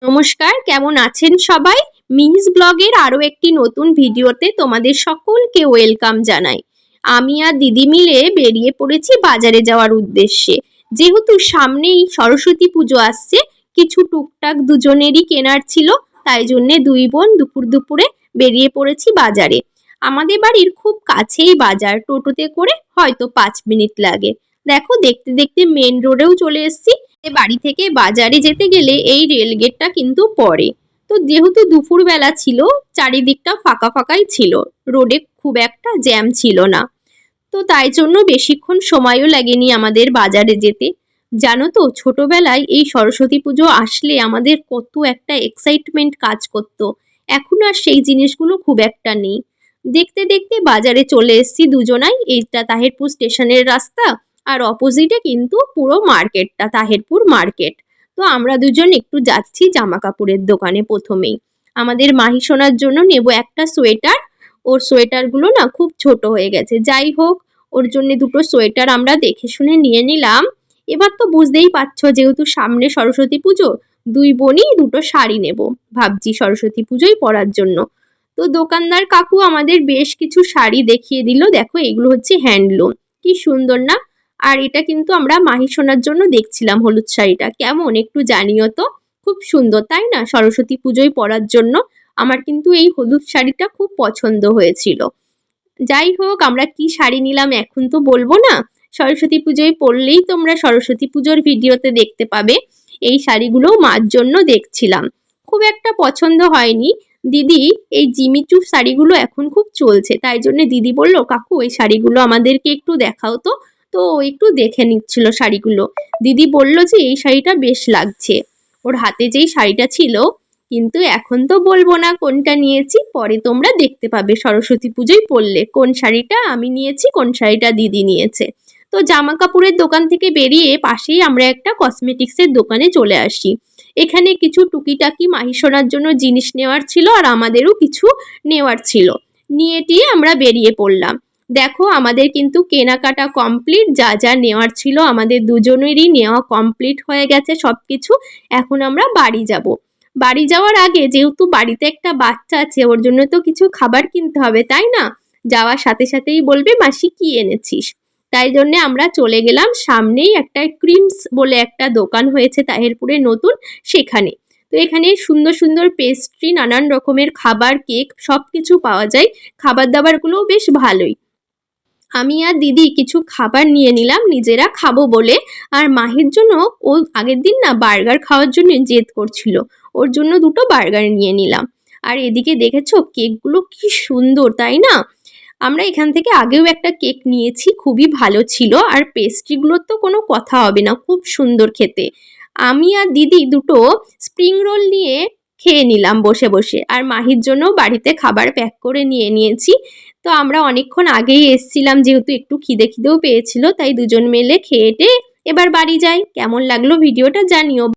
নমস্কার, কেমন আছেন সবাই? মিহিস ব্লগের আরও একটি নতুন ভিডিওতে তোমাদের সকলকে ওয়েলকাম জানাই। আমি আর দিদি মিলে বেরিয়ে পড়েছি বাজারে যাওয়ার উদ্দেশ্যে। যেহেতু সামনেই সরস্বতী পুজো আসছে, কিছু টুকটাক দুজনেরই কেনার ছিল, তাই জন্যে দুই বোন দুপুরে বেরিয়ে পড়েছি বাজারে। আমাদের বাড়ির খুব কাছেই বাজার, টোটোতে করে হয়তো 5 মিনিট লাগে। দেখো, দেখতে দেখতে মেন রোডেও চলে এসেছি। বাড়ি থেকে বাজারে যেতে গেলে এই রেলগেটটা কিন্তু পড়ে। তো যেহেতু দুপুরবেলা ছিল, চারিদিকটা ফাঁকা ফাঁকাই ছিল, রোডে খুব একটা জ্যাম ছিল না। তো তাই জন্য বেশিক্ষণ সময়ও লাগেনি আমাদের বাজারে যেতে। জানো তো, ছোটবেলায় এই সরস্বতী পুজো আসলে আমাদের কত একটা এক্সাইটমেন্ট কাজ করতো। এখন আর সেই জিনিসগুলো খুব একটা নেই। দেখতে দেখতে বাজারে চলে এসেছি দুজনাই। এইটা তাহিরপুর স্টেশনের রাস্তা, আর অপোজিটে কিন্তু পুরো মার্কেটটা তাহিরপুর মার্কেট। তো আমরা দুজন একটু যাচ্ছি জামা কাপড়ের দোকানে। প্রথমেই আমাদের মাহি সোনার জন্য নেব একটা সোয়েটার। ওর সোয়েটারগুলো না খুব ছোট হয়ে গেছে। যাই হোক, ওর জন্য দুটো সোয়েটার আমরা দেখে শুনে নিয়ে নিলাম। এবার তো বুঝতেই পারছো, যেহেতু সামনে সরস্বতী পুজো, দুই বোনই দুটো শাড়ি নেব ভাবছি সরস্বতী পুজোয় পরার জন্য। তো দোকানদার কাকু আমাদের বেশ কিছু শাড়ি দেখিয়ে দিল। দেখো, এগুলো হচ্ছে হ্যান্ডলুম, কি সুন্দর না? আর এটা কিন্তু আমরা মাহি সোনার জন্য দেখছিলাম। হলুদ শাড়িটা কেমন একটু জানিও তো। খুব সুন্দর, তাই না? সরস্বতী পুজোয় পরার জন্য আমার কিন্তু এই হলুদ শাড়িটা খুব পছন্দ হয়েছিল। যাই হোক, আমরা কি শাড়ি নিলাম এখন তো বলবো না, সরস্বতী পুজোয় পরলেই তোমরা সরস্বতী পুজোর ভিডিওতে দেখতে পাবে। এই শাড়িগুলো মার জন্য দেখছিলাম, খুব একটা পছন্দ হয়নি। দিদি, এই জিমিচু শাড়িগুলো এখন খুব চলছে, তাই জন্য দিদি বলল, কাকু এই শাড়িগুলো আমাদেরকে একটু দেখাও তো। তো একটু দেখে নিচ্ছিল শাড়িগুলো। দিদি বলল যে এই শাড়িটা বেশ লাগছে। ওর হাতে যেই শাড়িটা ছিল, কিন্তু এখন তো বলবো না কোনটা নিয়েছি, পরে তোমরা দেখতে পাবে সরস্বতী পুজোয় পরলে কোন শাড়িটা আমি নিয়েছি, কোন শাড়িটা দিদি নিয়েছে। তো জামা কাপড়ের দোকান থেকে বেরিয়ে পাশেই আমরা একটা কসমেটিক্সের দোকানে চলে আসি। এখানে কিছু টুকিটাকি মাহি সোনার জন্য জিনিস নেওয়ার ছিল, আর আমাদেরও কিছু নেওয়ার ছিল। নিয়ে টিয়ে আমরা বেরিয়ে পড়লাম। দেখো, আমাদের কিন্তু কেনাকাটা কমপ্লিট। যা যা নেওয়ার ছিল আমাদের দুজনেরই নেওয়া কমপ্লিট হয়ে গেছে সব কিছু। এখন আমরা বাড়ি যাব। বাড়ি যাওয়ার আগে, যেহেতু বাড়িতে একটা বাচ্চা আছে, ওর জন্য তো কিছু খাবার কিনতে হবে, তাই না? যাওয়ার সাথে সাথেই বলবে, মাসি কি এনেছিস? তাই জন্যে আমরা চলে গেলাম সামনেই একটা ক্রিমস বলে একটা দোকান হয়েছে তাহিরপুরে নতুন, সেখানে। তো এখানে সুন্দর সুন্দর পেস্ট্রি, নানান রকমের খাবার, কেক সব কিছু পাওয়া যায়। খাবার দাবারগুলোও বেশ ভালোই। আমি আর দিদি কিছু খাবার নিয়ে নিলাম নিজেরা খাবো বলে। আর মাহির জন্য, ও আগের দিন না বার্গার খাওয়ার জন্য জেদ করছিল, ওর জন্য দুটো বার্গার নিয়ে নিলাম। আর এদিকে দেখেছো কেকগুলো কি সুন্দর, তাই না? আমরা এখান থেকে আগেও একটা কেক নিয়েছি, খুবই ভালো ছিল। আর পেস্ট্রিগুলোর তো কোনো কথা হবে না, খুব সুন্দর খেতে। আমি আর দিদি দুটো স্প্রিং রোল নিয়ে খেয়ে নিলাম বসে বসে। আর মাহির জন্য বাড়িতে খাবার প্যাক করে নিয়ে নিয়েছি। তো আমরা অনেকক্ষণ আগেই এসছিলাম, যেহেতু একটু খিদেও পেয়েছিল, তাই দুজন মিলে খেয়ে এবার বাড়ি যাই। কেমন লাগলো ভিডিওটা জানিও।